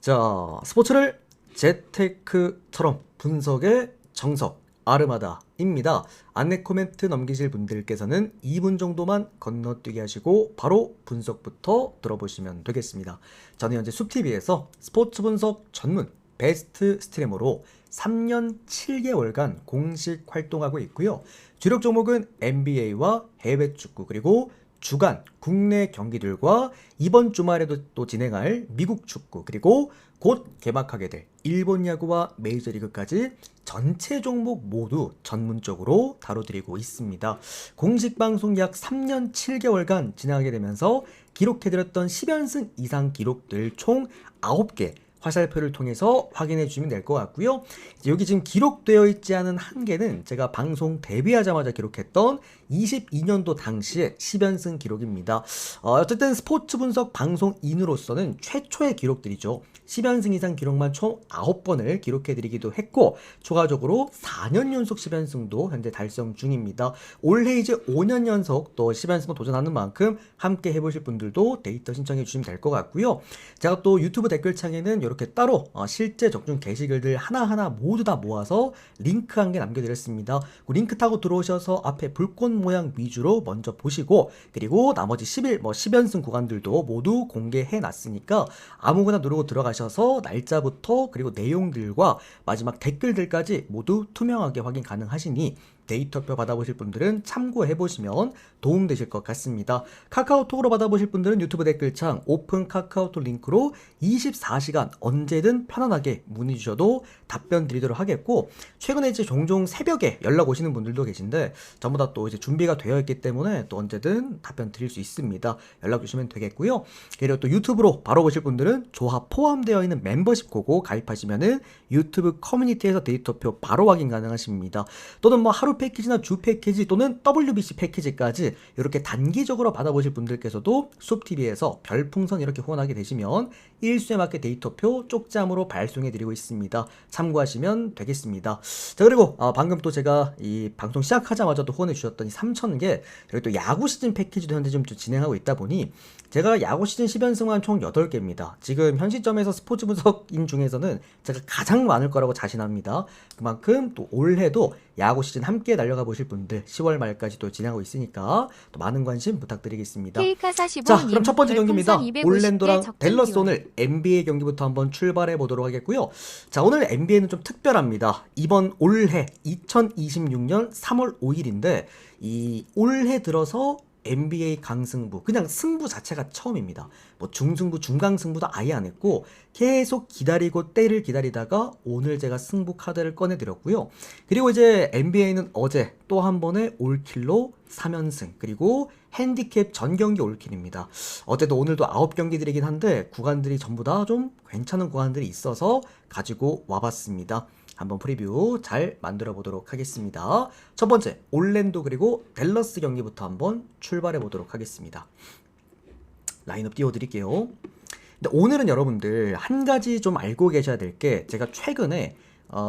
자, 스포츠를 재테크처럼 분석의 정석 아르마다입니다. 안내 코멘트 넘기실 분들께서는 2분 정도만 건너뛰게 하시고 바로 분석부터 들어보시면 되겠습니다. 저는 현재 숲TV에서 스포츠 분석 전문 베스트 스트리머로 3년 7개월간 공식 활동하고 있고요. 주력 종목은 NBA와 해외 축구 그리고 주간 국내 경기들과 이번 주말에도 또 진행할 미국 축구 그리고 곧 개막하게 될 일본 야구와 메이저리그까지 전체 종목 모두 전문적으로 다뤄드리고 있습니다. 공식 방송 약 3년 7개월간 진행하게 되면서 기록해드렸던 10연승 이상 기록들 총 9개 화살표를 통해서 확인해 주시면 될 것 같고요. 여기 지금 기록되어 있지 않은 한 개는 제가 방송 데뷔하자마자 기록했던 22년도 당시의 10연승 기록입니다. 어쨌든 스포츠 분석 방송인으로서는 최초의 기록들이죠. 10연승 이상 기록만 총 9번을 기록해드리기도 했고 추가적으로 4년 연속 10연승도 현재 달성 중입니다. 올해 이제 5년 연속 또 10연승 도전하는 만큼 함께 해보실 분들도 데이터 신청해 주시면 될 것 같고요. 제가 또 유튜브 댓글창에는 이렇게 따로 실제 적중 게시글들 하나하나 모두 다 모아서 링크 한 개 남겨드렸습니다. 그 링크 타고 들어오셔서 앞에 불꽃 모양 위주로 먼저 보시고 그리고 나머지 10연승 구간들도 모두 공개해 놨으니까 아무거나 누르고 들어가셔서 날짜부터 그리고 내용들과 마지막 댓글들까지 모두 투명하게 확인 가능하시니 데이터표 받아보실 분들은 참고해보시면 도움되실 것 같습니다. 카카오톡으로 받아보실 분들은 유튜브 댓글창 오픈 카카오톡 링크로 24시간 언제든 편안하게 문의 주셔도 답변 드리도록 하겠고 최근에 이제 종종 새벽에 연락 오시는 분들도 계신데 전부 다 또 이제 준비가 되어 있기 때문에 또 언제든 답변 드릴 수 있습니다. 연락 주시면 되겠고요. 그리고 또 유튜브로 바로 보실 분들은 조합 포함되어 있는 멤버십 고고 가입하시면은 유튜브 커뮤니티에서 데이터표 바로 확인 가능하십니다. 또는 뭐 하루 패키지나 주 패키지 또는 WBC 패키지까지 이렇게 단기적으로 받아보실 분들께서도 숲TV에서 별풍선 이렇게 후원하게 되시면 일수에 맞게 데이터표 쪽잠으로 발송해드리고 있습니다. 참고하시면 되겠습니다. 자 그리고 방금 또 제가 이 방송 시작하자마자 또 후원해주셨던 이 3,000개 그리고 또 야구 시즌 패키지도 현재 좀 진행하고 있다 보니 제가 야구 시즌 10연승만 총 8개입니다. 지금 현 시점에서 스포츠 분석인 중에서는 제가 가장 많을 거라고 자신합니다. 그만큼 또 올해도 야구 시즌 함께 날려가 보실 분들 10월 말까지 또 진행하고 있으니까 또 많은 관심 부탁드리겠습니다. 자 그럼 첫 번째 경기입니다. 올랜도랑 댈러스 오늘 NBA 경기부터 한번 출발해 보도록 하겠고요. 자 오늘 NBA는 좀 특별합니다. 이번 올해 2026년 3월 5일인데 이 올해 들어서 NBA 강승부 그냥 승부 자체가 처음입니다. 뭐 중승부 중강승부도 아예 안 했고 계속 기다리고 때를 기다리다가 오늘 제가 승부 카드를 꺼내 드렸고요. 그리고 이제 NBA는 어제 또 한 번의 올킬로 3연승 그리고 핸디캡 전 경기 올킬입니다. 어제도 오늘도 9경기들이긴 한데 구간들이 전부 다 좀 괜찮은 구간들이 있어서 가지고 와봤습니다. 한번 프리뷰 잘 만들어 보도록 하겠습니다. 첫 번째 올랜도 그리고 댈러스 경기부터 한번 출발해 보도록 하겠습니다. 라인업 띄워드릴게요. 근데 오늘은 여러분들 한 가지 좀 알고 계셔야 될 게 제가 최근에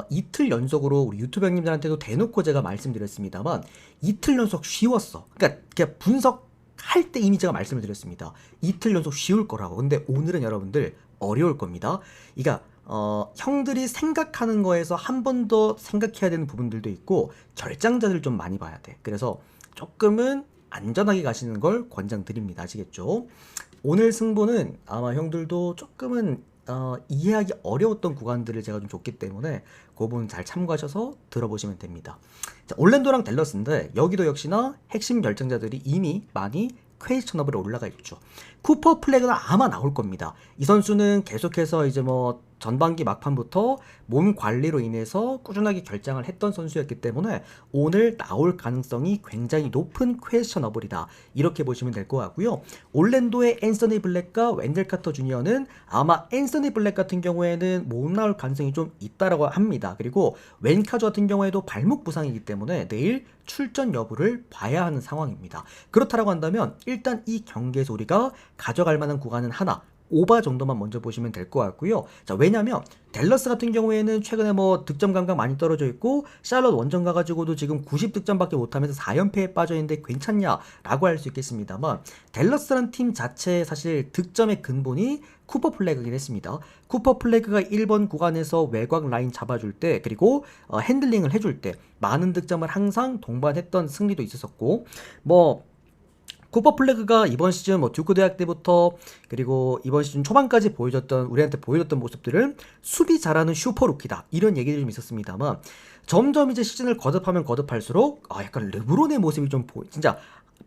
이틀 연속으로 우리 유튜브 형님들한테도 대놓고 제가 말씀드렸습니다만 이틀 연속 쉬웠어. 그러니까 그냥 분석할 때 이미 제가 말씀을 드렸습니다. 이틀 연속 쉬울 거라고. 근데 오늘은 여러분들 어려울 겁니다. 그러니까 형들이 생각하는 거에서 한 번 더 생각해야 되는 부분들도 있고 결장자들 좀 많이 봐야 돼. 그래서 조금은 안전하게 가시는 걸 권장드립니다. 아시겠죠? 오늘 승부는 아마 형들도 조금은 이해하기 어려웠던 구간들을 제가 좀 줬기 때문에 그 부분 잘 참고하셔서 들어보시면 됩니다. 자, 올랜도랑 댈러스인데 여기도 역시나 핵심 결정자들이 이미 많이 퀘이스천업으로 올라가 있죠. 쿠퍼 플래그는 아마 나올 겁니다. 이 선수는 계속해서 이제 뭐 전반기 막판부터 몸 관리로 인해서 꾸준하게 결장을 했던 선수였기 때문에 오늘 나올 가능성이 굉장히 높은 퀘스천어블이다. 이렇게 보시면 될 것 같고요. 올랜도의 앤서니 블랙과 웬델 카터 주니어는 아마 앤서니 블랙 같은 경우에는 못 나올 가능성이 좀 있다라고 합니다. 그리고 웬카주 같은 경우에도 발목 부상이기 때문에 내일 출전 여부를 봐야 하는 상황입니다. 그렇다라고 한다면 일단 이 경기에서 우리가 가져갈 만한 구간은 하나 오바 정도만 먼저 보시면 될 것 같고요. 자, 왜냐면 댈러스 같은 경우에는 최근에 뭐 득점 감각 많이 떨어져 있고 샬럿 원정 가가지고도 지금 90득점밖에 못하면서 4연패에 빠져 있는데 괜찮냐라고 할 수 있겠습니다만 댈러스란 팀 자체 사실 득점의 근본이 쿠퍼 플래그긴 했습니다. 쿠퍼 플래그가 1번 구간에서 외곽 라인 잡아줄 때 그리고 핸들링을 해줄 때 많은 득점을 항상 동반했던 승리도 있었었고 뭐 쿠퍼 플래그가 이번 시즌 뭐 듀크 대학 때부터 그리고 이번 시즌 초반까지 우리한테 보여줬던 모습들은 수비 잘하는 슈퍼 루키다 이런 얘기들이 좀 있었습니다만 점점 이제 시즌을 거듭하면 거듭할수록 약간 르브론의 모습이 좀 진짜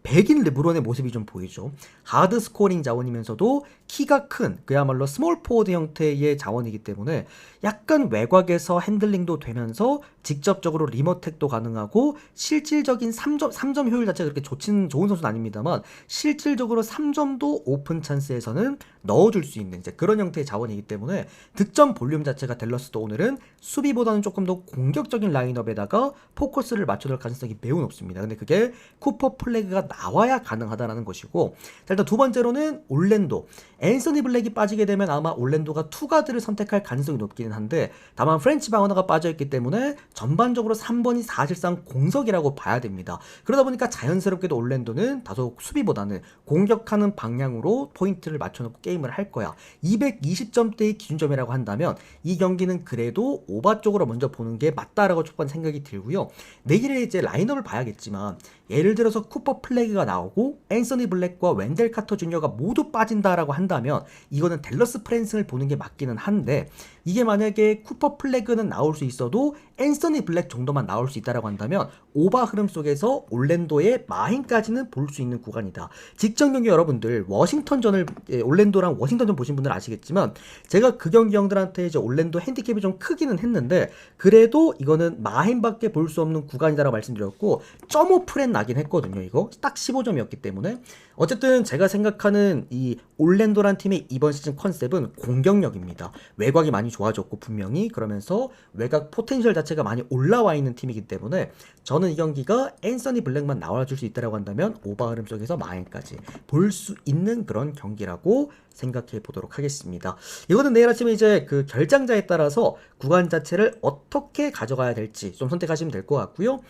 백인 르브론의 모습이 좀 보이죠. 하드 스코어링 자원이면서도 키가 큰 그야말로 스몰 포워드 형태의 자원이기 때문에 약간 외곽에서 핸들링도 되면서 직접적으로 리머텍도 가능하고 실질적인 3점 효율 자체가 그렇게 좋은 선수는 아닙니다만 실질적으로 3점도 오픈 찬스에서는 넣어줄 수 있는 이제 그런 형태의 자원이기 때문에 득점 볼륨 자체가 댈러스도 오늘은 수비보다는 조금 더 공격적인 라인업에다가 포커스를 맞춰둘 가능성이 매우 높습니다. 근데 그게 쿠퍼 플래그가 나와야 가능하다는 것이고 자, 일단 두 번째로는 올랜도 앤서니 블랙이 빠지게 되면 아마 올랜도가 투가드를 선택할 가능성이 높기는 한데 다만 프렌치 바우너가 빠져있기 때문에 전반적으로 3번이 사실상 공석이라고 봐야 됩니다. 그러다 보니까 자연스럽게도 올랜도는 다소 수비보다는 공격하는 방향으로 포인트를 맞춰놓고 게임을 할 거야. 220점대의 기준점이라고 한다면 이 경기는 그래도 오바 쪽으로 먼저 보는 게 맞다라고 첫 번째 생각이 들고요. 내일의 이제 라인업을 봐야겠지만 예를 들어서 쿠퍼 플래그가 나오고 앤서니 블랙과 웬델 카터 주니어가 모두 빠진다라고 한다면 이거는 댈러스 프랜슨을 보는 게 맞기는 한데 이게 만약에 쿠퍼 플래그는 나올 수 있어도 앤서니 블랙 정도만 나올 수 있다라고 한다면 오바 흐름 속에서 올랜도의 마인까지는 볼 수 있는 구간이다. 직전 경기 여러분들 워싱턴전을 올랜도랑 워싱턴전 보신 분들은 아시겠지만 제가 그 경기 형들한테 이제 올랜도 핸디캡이 좀 크기는 했는데 그래도 이거는 마인밖에 볼 수 없는 구간이다라고 말씀드렸고 0.5 프렌 나긴 했거든요. 이거 딱 15점이었기 때문에 어쨌든 제가 생각하는 이 올랜도란 팀의 이번 시즌 컨셉은 공격력입니다. 외곽이 많이 좋아졌고 분명히 그러면서 외곽 포텐셜 자체가 많이 올라와 있는 팀이기 때문에 저는 이 경기가 앤서니 블랙만 나와줄 수 있다고 한다면 오바 흐름 속에서 마인까지 볼 수 있는 그런 경기라고 생각해 보도록 하겠습니다. 이거는 내일 아침에 이제 그 결장자에 따라서 구간 자체를 어떻게 가져가야 될지 좀 선택하시면 될 것 같고요.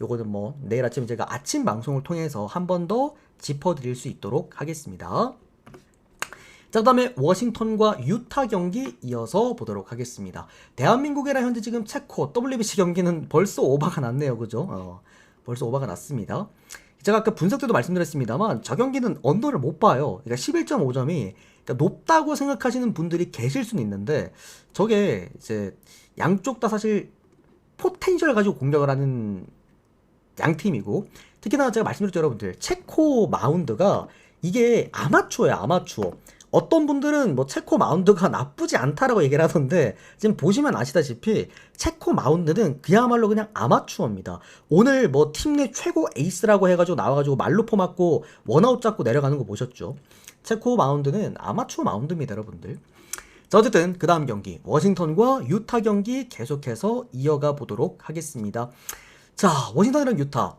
요거는 뭐 내일 아침 제가 아침 방송을 통해서 한 번 더 짚어드릴 수 있도록 하겠습니다. 자, 그 다음에 워싱턴과 유타 경기 이어서 보도록 하겠습니다. 대한민국이랑 현재 지금 체코 WBC 경기는 벌써 오바가 났네요. 그죠? 벌써 오바가 났습니다. 제가 아까 분석 때도 말씀드렸습니다만 저 경기는 언더를 못 봐요. 그러니까 11.5점이 그러니까 높다고 생각하시는 분들이 계실 수는 있는데 저게 이제 양쪽 다 사실 포텐셜 가지고 공격을 하는 양팀이고 특히나 제가 말씀드렸죠 여러분들 체코 마운드가 이게 아마추어예요. 아마추어. 어떤 분들은 뭐 체코 마운드가 나쁘지 않다라고 얘기를 하던데 지금 보시면 아시다시피 체코 마운드는 그야말로 그냥 아마추어입니다. 오늘 뭐 팀 내 최고 에이스라고 해가지고 나와가지고 말루포 맞고 원아웃 잡고 내려가는 거 보셨죠? 체코 마운드는 아마추어 마운드입니다 여러분들. 자, 어쨌든 그 다음 경기 워싱턴과 유타 경기 계속해서 이어가 보도록 하겠습니다. 자, 워싱턴이랑 유타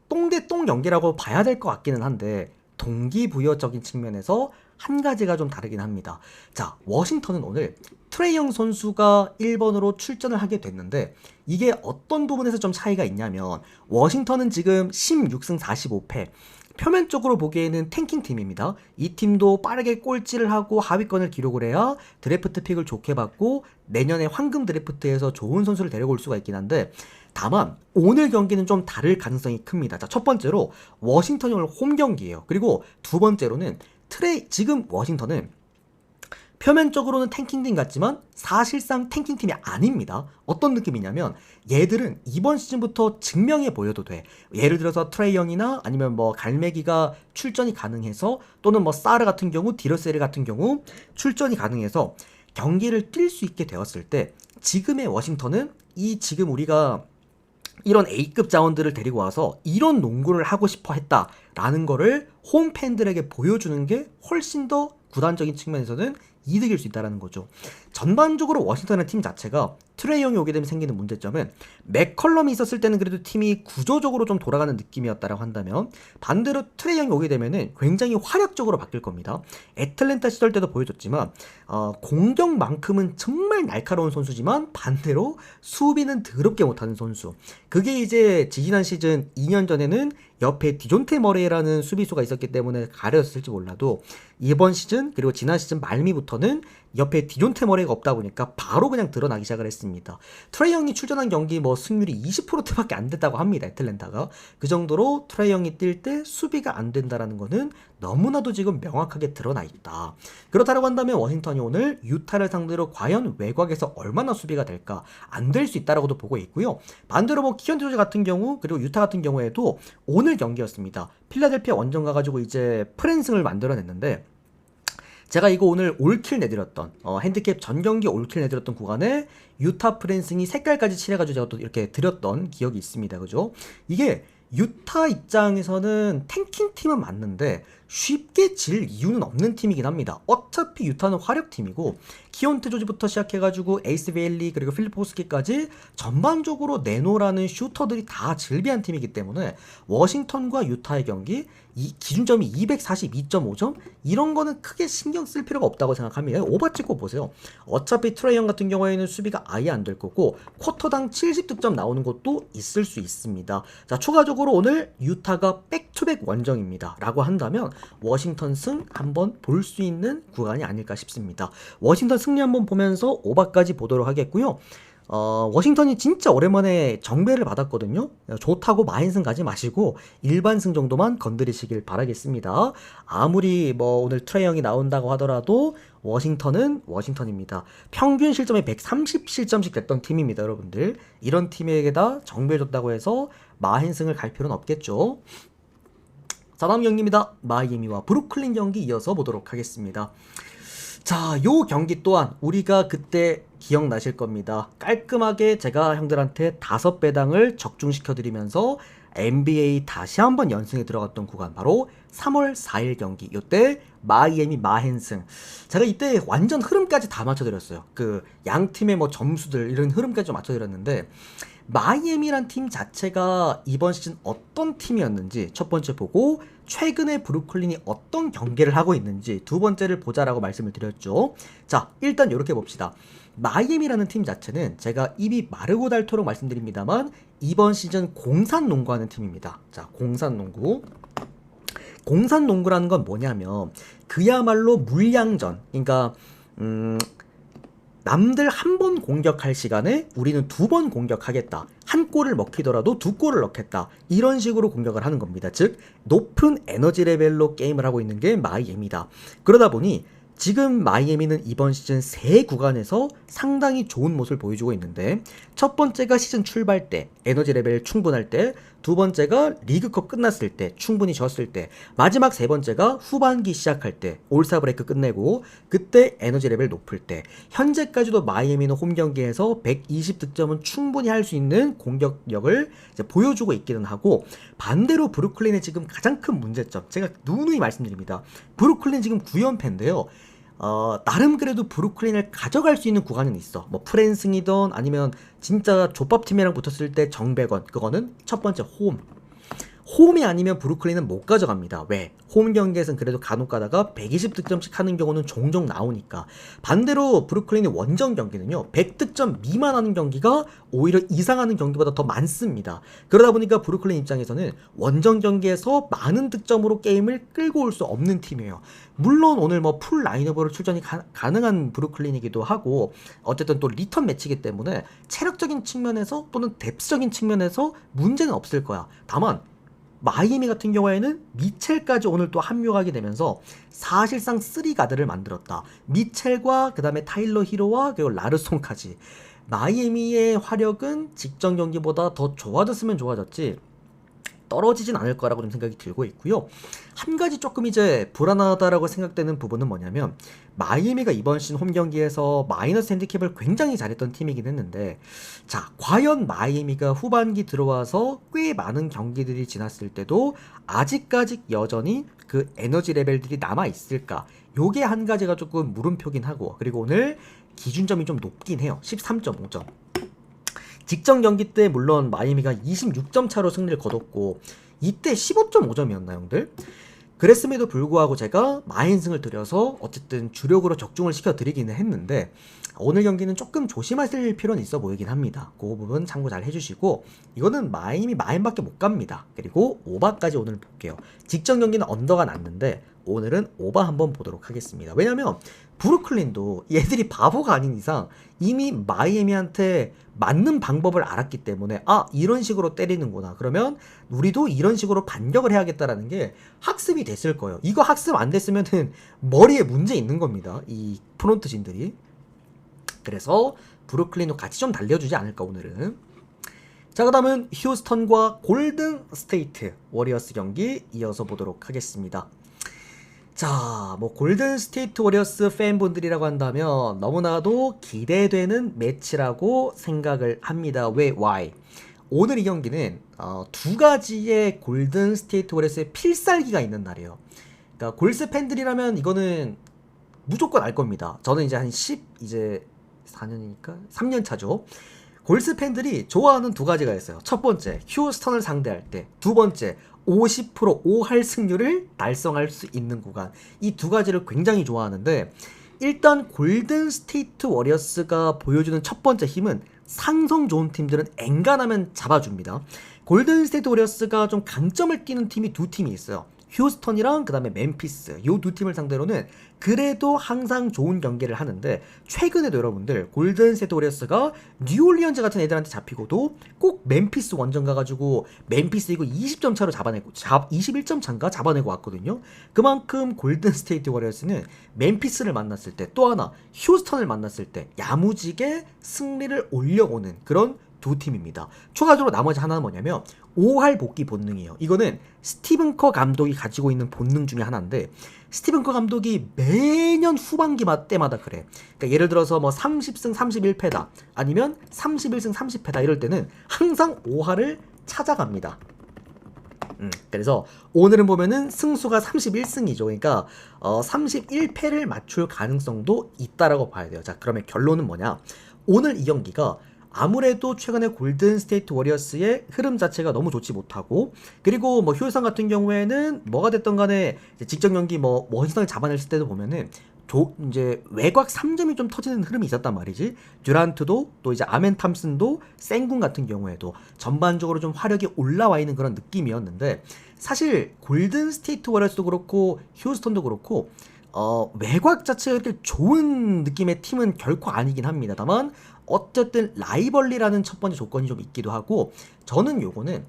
똥대똥 경기라고 봐야 될 것 같기는 한데 동기부여적인 측면에서 한 가지가 좀 다르긴 합니다. 자, 워싱턴은 오늘 트레이 영 선수가 1번으로 출전을 하게 됐는데 이게 어떤 부분에서 좀 차이가 있냐면 워싱턴은 지금 16승 45패 표면적으로 보기에는 탱킹 팀입니다. 이 팀도 빠르게 꼴찌를 하고 하위권을 기록을 해야 드래프트 픽을 좋게 받고 내년에 황금 드래프트에서 좋은 선수를 데려올 수가 있긴 한데 다만 오늘 경기는 좀 다를 가능성이 큽니다. 자, 첫 번째로 워싱턴이 오늘 홈 경기예요. 그리고 두 번째로는 지금 워싱턴은 표면적으로는 탱킹팀 같지만 사실상 탱킹팀이 아닙니다. 어떤 느낌이냐면 얘들은 이번 시즌부터 증명해 보여도 돼. 예를 들어서 트레이 영이나 아니면 뭐 갈매기가 출전이 가능해서 또는 뭐 사르 같은 경우 디러세르 같은 경우 출전이 가능해서 경기를 뛸 수 있게 되었을 때 지금의 워싱턴은 이 지금 우리가 이런 A급 자원들을 데리고 와서 이런 농구를 하고 싶어 했다라는 거를 홈 팬들에게 보여주는 게 훨씬 더 구단적인 측면에서는 이득일 수 있다는 거죠. 전반적으로 워싱턴의 팀 자체가 트레이 형이 오게 되면 생기는 문제점은 맥컬럼이 있었을 때는 그래도 팀이 구조적으로 좀 돌아가는 느낌이었다라고 한다면 반대로 트레이 형이 오게 되면은 굉장히 화력적으로 바뀔 겁니다. 애틀랜타 시절 때도 보여줬지만 공격만큼은 정말 날카로운 선수지만 반대로 수비는 더럽게 못하는 선수. 그게 이제 지난 시즌 2년 전에는 옆에 디존테 머레이라는 수비수가 있었기 때문에 가려졌을지 몰라도 이번 시즌 그리고 지난 시즌 말미부터는 옆에 디존테 머레이가 없다 보니까 바로 그냥 드러나기 시작을 했습니다. 트레이 형이 출전한 경기 뭐 승률이 20%대밖에 안 됐다고 합니다. 애틀랜타가. 그 정도로 트레이 형이 뛸 때 수비가 안 된다라는 거는 너무나도 지금 명확하게 드러나 있다. 그렇다고 한다면 워싱턴이 오늘 유타를 상대로 과연 외곽에서 얼마나 수비가 될까? 안 될 수 있다라고도 보고 있고요. 반대로 뭐 키언 조지 같은 경우 그리고 유타 같은 경우에도 오늘 경기였습니다. 필라델피아 원정 가가지고 이제 프랜승을 만들어냈는데 제가 이거 오늘 올킬 내드렸던 핸디캡 전경기 올킬 내드렸던 구간에 유타 프랜승이 색깔까지 칠해가지고 제가 또 이렇게 드렸던 기억이 있습니다. 그죠? 이게 유타 입장에서는 탱킹 팀은 맞는데 쉽게 질 이유는 없는 팀이긴 합니다. 어차피 유타는 화력팀이고 키온테 조지부터 시작해가지고 에이스 베일리 그리고 필립 포스키까지 전반적으로 내노라는 슈터들이 다 질비한 팀이기 때문에 워싱턴과 유타의 경기 이 기준점이 242.5점 이런 거는 크게 신경 쓸 필요가 없다고 생각합니다. 오버 찍고 보세요. 어차피 트레이 형 같은 경우에는 수비가 아예 안 될 거고 쿼터당 70득점 나오는 것도 있을 수 있습니다. 자, 추가적으로 오늘 유타가 백투백 원정입니다 라고 한다면 워싱턴 승 한번 볼 수 있는 구간이 아닐까 싶습니다. 워싱턴 승리 한번 보면서 오바까지 보도록 하겠고요. 워싱턴이 진짜 오랜만에 정배를 받았거든요. 좋다고 마인승 가지 마시고 일반승 정도만 건드리시길 바라겠습니다. 아무리 뭐 오늘 트레이 형이 나온다고 하더라도 워싱턴은 워싱턴입니다. 평균 실점이 130실점씩 됐던 팀입니다, 여러분들. 이런 팀에게다 정배해줬다고 해서 마인승을 갈 필요는 없겠죠. 자, 다음 경기입니다. 마이애미와 브루클린 경기 이어서 보도록 하겠습니다. 자, 요 경기 또한 우리가 그때 기억나실 겁니다. 깔끔하게 제가 형들한테 5배당을 적중시켜드리면서 NBA 다시 한번 연승에 들어갔던 구간 바로 3월 4일 경기. 요때 마이애미 마헨승. 제가 이때 완전 흐름까지 다 맞춰드렸어요. 그 양 팀의 뭐 점수들 이런 흐름까지 좀 맞춰드렸는데 마이애미란 팀 자체가 이번 시즌 어떤 팀이었는지 첫 번째 보고 최근에 브루클린이 어떤 경기를 하고 있는지 두 번째를 보자라고 말씀을 드렸죠. 자, 일단 이렇게 봅시다. 마이애미라는 팀 자체는 제가 입이 마르고 닳도록 말씀드립니다만 이번 시즌 공산농구하는 팀입니다. 자, 공산농구. 공산농구라는 건 뭐냐면 그야말로 물량전. 그러니까 남들 한 번 공격할 시간에 우리는 2번 공격하겠다. 한 골을 먹히더라도 2골을 넣겠다. 이런 식으로 공격을 하는 겁니다. 즉 높은 에너지 레벨로 게임을 하고 있는 게 마이애미다. 그러다 보니 지금 마이애미는 이번 시즌 3구간에서 상당히 좋은 모습을 보여주고 있는데 첫 번째가 시즌 출발 때 에너지 레벨 충분할 때, 두 번째가 리그컵 끝났을 때 충분히 졌을 때, 마지막 세 번째가 후반기 시작할 때 올스타 브레이크 끝내고 그때 에너지 레벨 높을 때. 현재까지도 마이애미는 홈 경기에서 120득점은 충분히 할 수 있는 공격력을 이제 보여주고 있기는 하고, 반대로 브루클린의 지금 가장 큰 문제점, 제가 누누이 말씀드립니다. 브루클린 지금 9연패인데요. 나름 그래도 브루클린을 가져갈 수 있는 구간은 있어. 뭐 프랜승이든 아니면 진짜 족밥팀이랑 붙었을 때 정배건, 그거는 첫 번째 홈이 아니면 브루클린은 못 가져갑니다. 왜? 홈 경기에서는 그래도 간혹 가다가 120득점씩 하는 경우는 종종 나오니까. 반대로 브루클린의 원정 경기는요, 100득점 미만 하는 경기가 오히려 이상하는 경기보다 더 많습니다. 그러다 보니까 브루클린 입장에서는 원정 경기에서 많은 득점으로 게임을 끌고 올 수 없는 팀이에요. 물론 오늘 뭐 풀 라인업으로 출전이 가능한 브루클린이기도 하고, 어쨌든 또 리턴 매치이기 때문에 체력적인 측면에서 또는 뎁스적인 측면에서 문제는 없을 거야. 다만 마이애미 같은 경우에는 미첼까지 오늘 또 합류하게 되면서 사실상 3가드를 만들었다. 미첼과 그 다음에 타일러 히로와 그리고 라르손까지. 마이애미의 화력은 직전 경기보다 더 좋아졌으면 좋아졌지 떨어지진 않을 거라고 좀 생각이 들고 있고요. 한 가지 조금 이제 불안하다라고 생각되는 부분은 뭐냐면, 마이애미가 이번 시즌 홈 경기에서 마이너스 핸디캡을 굉장히 잘했던 팀이긴 했는데, 자, 과연 마이애미가 후반기 들어와서 꽤 많은 경기들이 지났을 때도 아직까지 여전히 그 에너지 레벨들이 남아있을까? 요게 한 가지가 조금 물음표긴 하고, 그리고 오늘 기준점이 좀 높긴 해요. 13.5점. 직전 경기 때 물론 마이애미가 26점 차로 승리를 거뒀고 이때 15.5점이었나 형들? 그랬음에도 불구하고 제가 마인승을 들여서 어쨌든 주력으로 적중을 시켜드리기는 했는데 오늘 경기는 조금 조심하실 필요는 있어 보이긴 합니다. 그 부분 참고 잘 해주시고 이거는 마인밖에 못 갑니다. 그리고 오바까지 오늘 볼게요. 직전 경기는 언더가 났는데 오늘은 오바 한번 보도록 하겠습니다. 왜냐면 브루클린도 얘들이 바보가 아닌 이상 이미 마이애미한테 맞는 방법을 알았기 때문에 아 이런 식으로 때리는구나 그러면 우리도 이런 식으로 반격을 해야겠다라는 게 학습이 됐을 거예요. 이거 학습 안 됐으면은 머리에 문제 있는 겁니다. 이 프론트진들이. 그래서 브루클린도 같이 좀 달려주지 않을까 오늘은. 자 그 다음은 휴스턴과 골든 스테이트 워리어스 경기 이어서 보도록 하겠습니다. 자, 뭐 골든 스테이트 워리어스 팬분들이라고 한다면 너무나도 기대되는 매치라고 생각을 합니다. 왜? Why? 오늘 이 경기는 두 가지의 골든 스테이트 워리어스의 필살기가 있는 날이에요. 그러니까 골스 팬들이라면 이거는 무조건 알 겁니다. 저는 이제 한 4년이니까 3년 차죠. 골스 팬들이 좋아하는 두 가지가 있어요. 첫 번째, 휴스턴을 상대할 때. 두 번째, 50% 5할 승률을 달성할 수 있는 구간. 이 두 가지를 굉장히 좋아하는데 일단 골든 스테이트 워리어스가 보여주는 첫 번째 힘은 상성 좋은 팀들은 엔간하면 잡아줍니다. 골든 스테이트 워리어스가 좀 강점을 띠는 팀이 두 팀이 있어요. 휴스턴이랑 그 다음에 멤피스 이 두 팀을 상대로는 그래도 항상 좋은 경기를 하는데 최근에도 여러분들 골든 스테이트 워리어스가 뉴올리언즈 같은 애들한테 잡히고도 꼭 멤피스 원정 가가지고 멤피스 이거 20점 차로 21점 차인가 잡아내고 왔거든요. 그만큼 골든 스테이트 워리어스는 멤피스를 만났을 때 또 하나 휴스턴을 만났을 때 야무지게 승리를 올려오는 그런 두 팀입니다. 추가적으로 나머지 하나는 뭐냐면 5할 복귀 본능이에요. 이거는 스티븐 커 감독이 가지고 있는 본능 중에 하나인데 스티븐 커 감독이 매년 후반기 때마다 그래. 그러니까 예를 들어서 뭐 30승 31패다 아니면 31승 30패다 이럴 때는 항상 5할을 찾아갑니다. 그래서 오늘은 보면은 승수가 31승이죠. 그러니까 31패를 맞출 가능성도 있다라고 봐야 돼요. 자, 그러면 결론은 뭐냐? 오늘 이 경기가 아무래도 최근에 골든 스테이트 워리어스의 흐름 자체가 너무 좋지 못하고 그리고 뭐 휴스턴 같은 경우에는 뭐가 됐던 간에 직전 경기 뭐 원시성을 잡아냈을 때도 보면은 이제 외곽 3점이 좀 터지는 흐름이 있었단 말이지. 듀란트도 또 이제 아멘 탐슨도 생군 같은 경우에도 전반적으로 좀 화력이 올라와 있는 그런 느낌이었는데 사실 골든 스테이트 워리어스도 그렇고 휴스턴도 그렇고 외곽 자체가 이렇게 좋은 느낌의 팀은 결코 아니긴 합니다. 다만 어쨌든 라이벌리라는 첫 번째 조건이 좀 있기도 하고 저는 요거는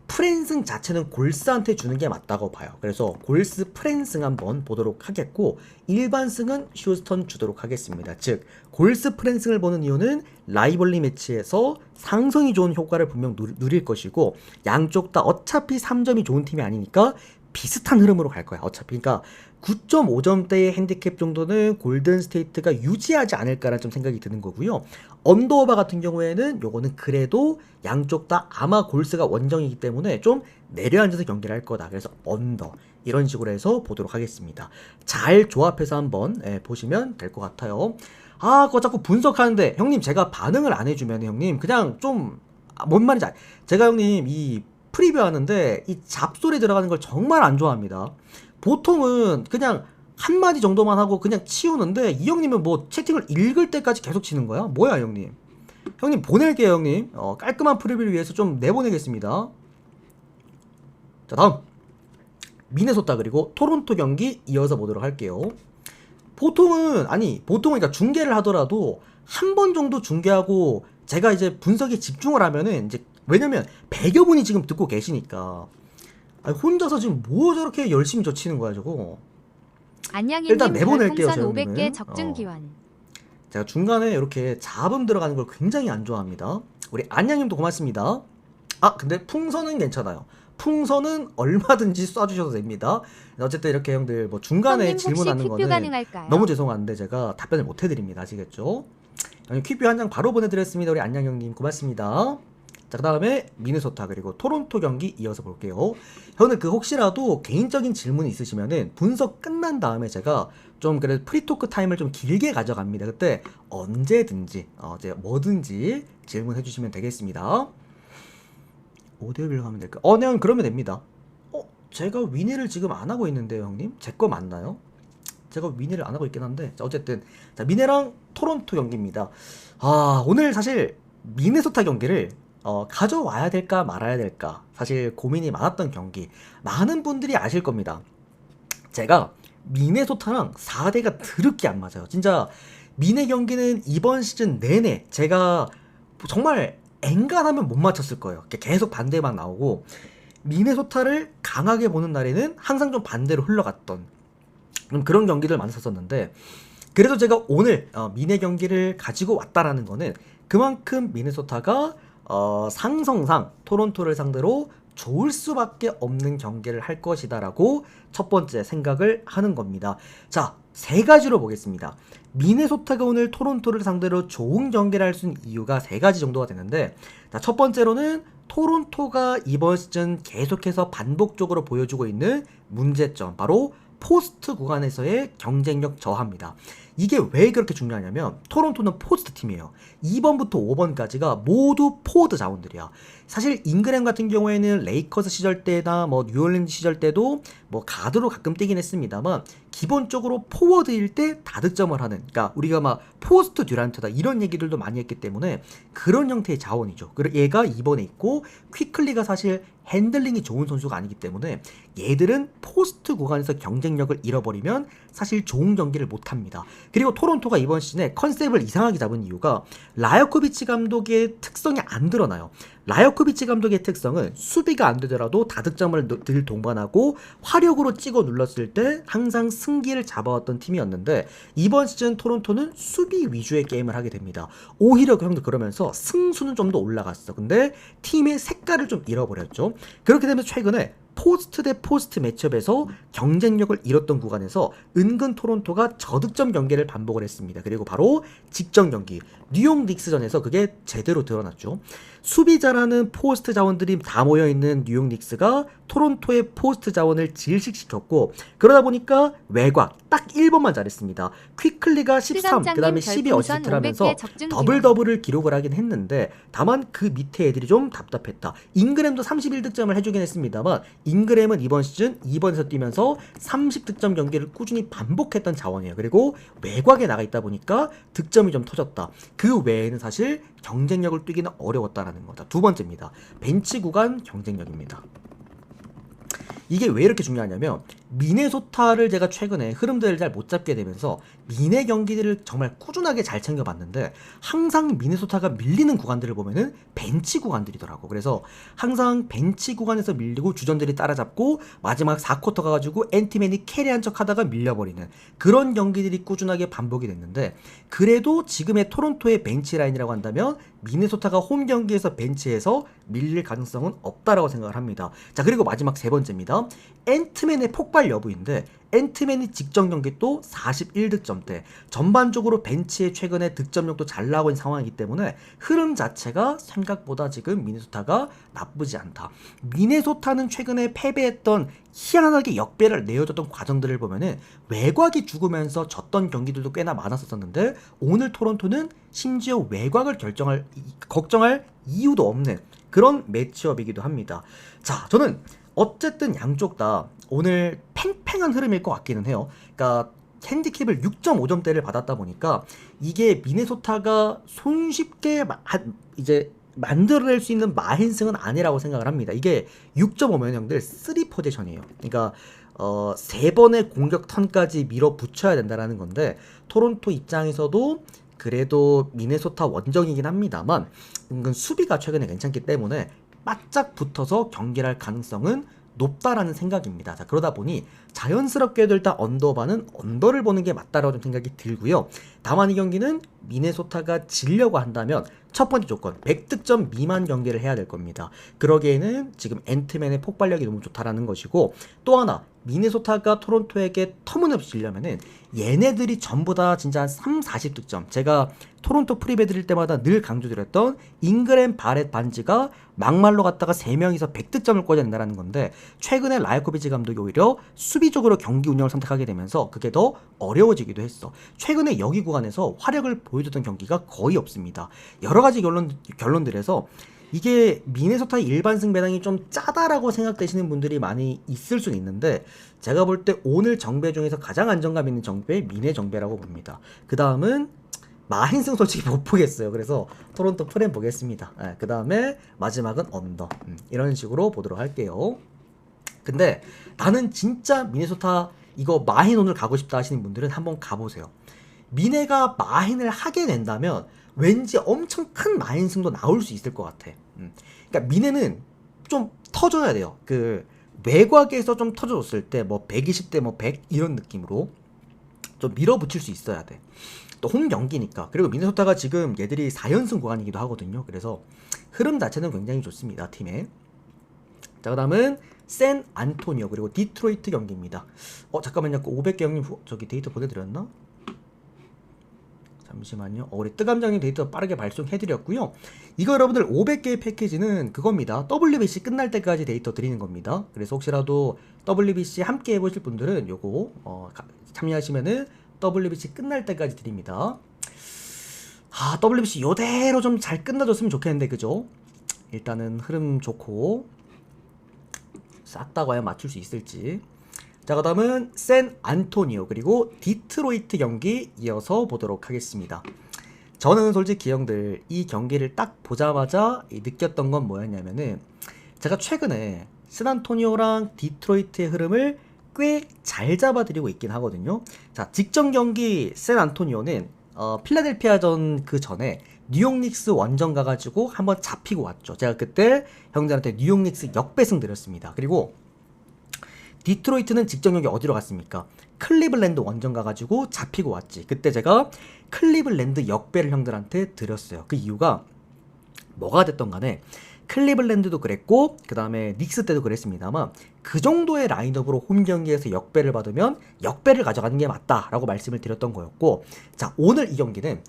프랜승 자체는 골스한테 주는 게 맞다고 봐요. 그래서 골스 프랜승 한번 보도록 하겠고 일반승은 휴스턴 주도록 하겠습니다. 즉 골스 프랜승을 보는 이유는 라이벌리 매치에서 상성이 좋은 효과를 분명 누릴 것이고 양쪽 다 어차피 3점이 좋은 팀이 아니니까 비슷한 흐름으로 갈 거야. 어차피 그러니까 9.5점대의 핸디캡 정도는 골든 스테이트가 유지하지 않을까라는 좀 생각이 드는 거고요. 언더오바 같은 경우에는 요거는 그래도 양쪽 다 아마 골스가 원정이기 때문에 좀 내려앉아서 경기를 할 거다. 그래서 언더 이런 식으로 해서 보도록 하겠습니다. 잘 조합해서 한번 보시면 될 것 같아요. 아 그거 자꾸 분석하는데 형님 제가 반응을 안 해주면 형님 그냥 좀 뭔 말인지 제가 형님 이 프리뷰 하는데 이 잡소리 들어가는 걸 정말 안 좋아합니다. 보통은 그냥 한마디 정도만 하고 그냥 치우는데 이 형님은 뭐 채팅을 읽을 때까지 계속 치는 거야? 뭐야 형님? 형님 보낼게요 형님. 깔끔한 프리뷰를 위해서 좀 내보내겠습니다. 자 다음 미네소타 그리고 토론토 경기 이어서 보도록 할게요. 보통은 그러니까 중계를 하더라도 한 번 정도 중계하고 제가 이제 분석에 집중을 하면은 이제 왜냐면 100여 분이 지금 듣고 계시니까 혼자서 지금 뭐 저렇게 열심히 젖히는 거야 저거. 안양이님 일단 내보낼게요 별풍선 저는. 500개 적중 기원. 제가 중간에 이렇게 잡음 들어가는 걸 굉장히 안 좋아합니다. 우리 안양님도 고맙습니다. 아 근데 풍선은 괜찮아요. 풍선은 얼마든지 쏴주셔도 됩니다. 어쨌든 이렇게 형들 뭐 중간에 질문하는 거는 가능할까요? 너무 죄송한데 제가 답변을 못 해드립니다. 아시겠죠? 형님 퀴뷰 한 장 바로 보내드렸습니다. 우리 안양 형님 고맙습니다. 자, 그 다음에 미네소타 그리고 토론토 경기 이어서 볼게요. 저는 그 혹시라도 개인적인 질문이 있으시면은 분석 끝난 다음에 제가 좀 그래도 프리토크 타임을 좀 길게 가져갑니다. 그때 언제든지 이제 뭐든지 질문해 주시면 되겠습니다. 5대1로 가면 될까? 네, 형 그러면 됩니다. 제가 위니를 지금 안 하고 있는데요, 형님? 제 거 맞나요? 제가 위니를 안 하고 있긴 한데, 자, 어쨌든 자, 미네랑 토론토 경기입니다. 오늘 사실 미네소타 경기를 가져와야 될까 말아야 될까 사실 고민이 많았던 경기. 많은 분들이 아실 겁니다. 제가 미네소타랑 4대가 드럽게 안 맞아요. 진짜 미네 경기는 이번 시즌 내내 제가 정말 엔간하면 못 맞췄을 거예요. 계속 반대만 나오고 미네소타를 강하게 보는 날에는 항상 좀 반대로 흘러갔던 그런 경기들 많았었는데, 그래도 제가 오늘 미네 경기를 가지고 왔다라는 거는 그만큼 미네소타가 상성상 토론토를 상대로 좋을 수밖에 없는 경기를 할 것이다라고 첫 번째 생각을 하는 겁니다. 자, 세 가지로 보겠습니다. 미네소타가 오늘 토론토를 상대로 좋은 경기를 할 수 있는 이유가 세 가지 정도가 되는데, 자, 첫 번째로는 토론토가 이번 시즌 계속해서 반복적으로 보여주고 있는 문제점, 바로 포스트 구간에서의 경쟁력 저하입니다. 이게 왜 그렇게 중요하냐면 토론토는 포스트 팀이에요. 2번부터 5번까지가 모두 포워드 자원들이야. 사실 잉그램 같은 경우에는 레이커스 시절 때나 뭐 뉴올린즈 시절 때도 뭐 가드로 가끔 뛰긴 했습니다만 기본적으로 포워드일 때 다득점을 하는, 그러니까 우리가 막 포스트 듀란트다 이런 얘기들도 많이 했기 때문에 그런 형태의 자원이죠. 그리고 얘가 2번에 있고 퀴클리가 사실 핸들링이 좋은 선수가 아니기 때문에 얘들은 포스트 구간에서 경쟁력을 잃어버리면 사실 좋은 경기를 못합니다. 그리고 토론토가 이번 시즌에 컨셉을 이상하게 잡은 이유가 라야코비치 감독의 특성이 안 드러나요. 라야코비치 감독의 특성은 수비가 안 되더라도 다득점을 늘 동반하고 화력으로 찍어 눌렀을 때 항상 승기를 잡아왔던 팀이었는데 이번 시즌 토론토는 수비 위주의 게임을 하게 됩니다. 오히려 형도 그러면서 승수는 좀 더 올라갔어. 근데 팀의 색깔을 좀 잃어버렸죠. 그렇게 되면 최근에 포스트 대 포스트 매치업에서 경쟁력을 잃었던 구간에서 은근 토론토가 저득점 경기를 반복을 했습니다. 그리고 바로 직전 경기 뉴욕 닉스전에서 그게 제대로 드러났죠. 수비 잘하는 포스트 자원들이 다 모여있는 뉴욕 닉스가 토론토의 포스트 자원을 질식시켰고, 그러다 보니까 외곽 딱 1번만 잘했습니다. 퀴클리가 13, 그 다음에 12 어시스트를 하면서 더블을 기록을 하긴 했는데 다만 그 밑에 애들이 좀 답답했다. 잉그램도 31득점을 해주긴 했습니다만 잉그램은 이번 시즌 2번에서 뛰면서 30득점 경기를 꾸준히 반복했던 자원이에요. 그리고 외곽에 나가 있다 보니까 득점이 좀 터졌다. 그 외에는 사실 경쟁력을 뛰기는 어려웠다라는 거다. 두 번째입니다. 벤치 구간 경쟁력입니다. 이게 왜 이렇게 중요하냐면 미네소타를 제가 최근에 흐름들을 잘 못 잡게 되면서 미네 경기들을 정말 꾸준하게 잘 챙겨봤는데 항상 미네소타가 밀리는 구간들을 보면은 벤치 구간들이더라고. 그래서 항상 벤치 구간에서 밀리고 주전들이 따라잡고 마지막 4쿼터 가가지고 앤티맨이 캐리한 척 하다가 밀려버리는 그런 경기들이 꾸준하게 반복이 됐는데, 그래도 지금의 토론토의 벤치 라인이라고 한다면 미네소타가 홈 경기에서 벤치에서 밀릴 가능성은 없다라고 생각을 합니다. 자, 그리고 마지막 세 번째입니다. 앤트맨의 폭발 여부인데 앤트맨이 직전 경기 또 41득점대, 전반적으로 벤치의 최근에 득점력도 잘 나오고 있는 상황이기 때문에 흐름 자체가 생각보다 지금 미네소타가 나쁘지 않다. 미네소타는 최근에 패배했던 희한하게 역배를 내어줬던 과정들을 보면은 외곽이 죽으면서 졌던 경기들도 꽤나 많았었는데 오늘 토론토는 심지어 외곽을 걱정할 이유도 없는 그런 매치업이기도 합니다. 자, 저는 어쨌든 양쪽 다 오늘 팽팽한 흐름일 것 같기는 해요. 그러니까 핸디캡을 6.5점대를 받았다 보니까 이게 미네소타가 손쉽게 이제 만들어낼 수 있는 마행승은 아니라고 생각을 합니다. 이게 6.5면 형들 3 포지션이에요. 그러니까 3번의 공격 턴까지 밀어붙여야 된다는 건데 토론토 입장에서도 그래도 미네소타 원정이긴 합니다만 은근 수비가 최근에 괜찮기 때문에 바짝 붙어서 경기를 할 가능성은 높다라는 생각입니다. 자, 그러다 보니 자연스럽게도 일단 언더바는 언더를 보는 게 맞다라고 좀 생각이 들고요. 다만 이 경기는 미네소타가 지려고 한다면 첫 번째 조건 100득점 미만 경기를 해야 될 겁니다. 그러기에는 지금 앤트맨의 폭발력이 너무 좋다라는 것이고, 또 하나 미네소타가 토론토에게 터무니없이 지려면은 얘네들이 전부 다 진짜 한 3, 40득점. 제가 토론토 프리뷰 드릴 때마다 늘 강조드렸던 잉그램 바렛 반지가 막말로 갔다가 3명이서 100득점을 꽂아야 된다는 건데 최근에 라이코비치 감독이 오히려 수비적으로 경기 운영을 선택하게 되면서 그게 더 어려워지기도 했어. 최근에 여기 구간에서 화력을 보여줬던 경기가 거의 없습니다. 여러 가지 결론들에서 이게 미네소타의 일반승 배당이 좀 짜다라고 생각되시는 분들이 많이 있을 수는 있는데 제가 볼 때 오늘 정배 중에서 가장 안정감 있는 정배 미네 정배라고 봅니다. 그 다음은 마힌승 솔직히 못 보겠어요. 그래서 토론토 프렘 보겠습니다. 그 다음에 마지막은 언더 이런 식으로 보도록 할게요. 근데 나는 진짜 미네소타 이거 마힌 오늘 가고 싶다 하시는 분들은 한번 가보세요. 미네가 마힌을 하게 된다면 왠지 엄청 큰 마인승도 나올 수 있을 것 같아. 그러니까 미네는 좀 터져야 돼요. 그 외곽에서 좀 터져줬을 때 뭐 120대 뭐 100 이런 느낌으로 좀 밀어붙일 수 있어야 돼. 또 홈 경기니까. 그리고 미네소타가 지금 얘들이 4연승 구간이기도 하거든요. 그래서 흐름 자체는 굉장히 좋습니다. 팀에. 자, 그 다음은 샌 안토니오 그리고 디트로이트 경기입니다. 잠깐만요. 500개 형님 저기 데이터 보내드렸나? 잠시만요. 우리 뜨감장님 데이터 빠르게 발송해드렸고요. 이거 여러분들 500개의 패키지는 그겁니다. WBC 끝날 때까지 데이터 드리는 겁니다. 그래서 혹시라도 WBC 함께 해보실 분들은 요거 참여하시면은 WBC 끝날 때까지 드립니다. WBC 요대로 좀 잘 끝나줬으면 좋겠는데 그죠? 일단은 흐름 좋고 싹 다 과연 맞출 수 있을지. 자, 그 다음은 샌 안토니오 그리고 디트로이트 경기 이어서 보도록 하겠습니다. 저는 솔직히 형들 이 경기를 딱 보자마자 느꼈던 건 뭐였냐면은 제가 최근에 샌 안토니오랑 디트로이트의 흐름을 꽤 잘 잡아드리고 있긴 하거든요. 자, 직전 경기 샌 안토니오는 필라델피아전 그 전에 뉴욕 닉스 원정 가가지고 한번 잡히고 왔죠. 제가 그때 형들한테 뉴욕 닉스 역배승 드렸습니다. 그리고 디트로이트는 직전 경기 어디로 갔습니까? 클리블랜드 원정 가가지고 잡히고 왔지. 그때 제가 클리블랜드 역배를 형들한테 드렸어요. 그 이유가 뭐가 됐던 간에 클리블랜드도 그랬고 그 다음에 닉스 때도 그랬습니다만 그 정도의 라인업으로 홈 경기에서 역배를 받으면 역배를 가져가는 게 맞다라고 말씀을 드렸던 거였고, 자, 오늘 이 경기는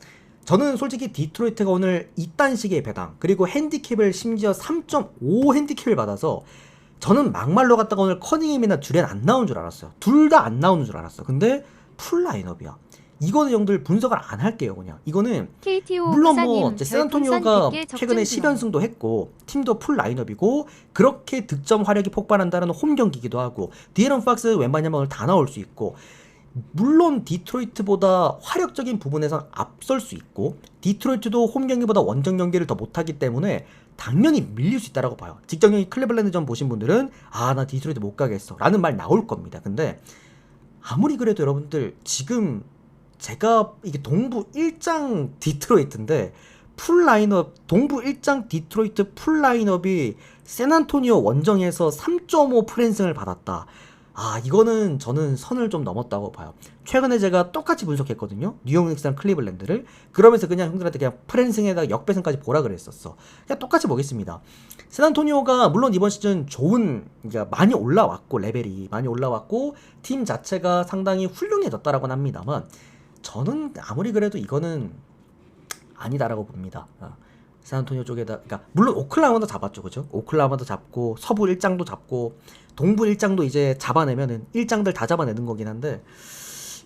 저는 솔직히 디트로이트가 오늘 이딴 식의 배당 그리고 핸디캡을 심지어 3.5 핸디캡을 받아서 저는 막말로 갔다가 오늘 커닝햄이나 듀렌 안 나온 줄 알았어요. 둘 다 안 나오는 줄 알았어. 근데 풀 라인업이야. 이거는 형들 분석을 안 할게요. 그냥 이거는 KTO 물론 뭐 목사님, 샌안토니오가 별풍선 100개 최근에 적중 10연승도 했고 팀도 풀 라인업이고 그렇게 득점 화력이 폭발한다는 홈 경기기도 하고 디에런 팍스 웬만하면 오늘 다 나올 수 있고, 물론 디트로이트보다 화력적인 부분에선 앞설 수 있고 디트로이트도 홈 경기보다 원정 경기를 더 못하기 때문에 당연히 밀릴 수 있다라고 봐요. 직전 경기 클리블랜드전 보신 분들은 나 디트로이트 못 가겠어 라는 말 나올 겁니다. 근데 아무리 그래도 여러분들 지금 제가 이게 동부 1장 디트로이트인데 풀 라인업 동부 1장 디트로이트 풀 라인업이 샌안토니오 원정에서 3.5 프랜승을 받았다. 이거는 저는 선을 좀 넘었다고 봐요. 최근에 제가 똑같이 분석했거든요. 뉴욕 닉스랑 클리블랜드를. 그러면서 그냥 형들한테 그냥 프랜승에다가 역배승까지 보라 그랬었어. 그냥 똑같이 보겠습니다. 샌안토니오가 물론 이번 시즌 그러니까 많이 올라왔고 레벨이 많이 올라왔고 팀 자체가 상당히 훌륭해졌다라고는 합니다만 저는 아무리 그래도 이거는 아니다라고 봅니다. 샌안토니오 쪽에다, 그러니까 물론 오클라호마도 잡았죠, 그죠? 오클라호마도 잡고 서부 1장도 잡고 동부 1장도 이제 잡아내면은 1장들 다 잡아내는 거긴 한데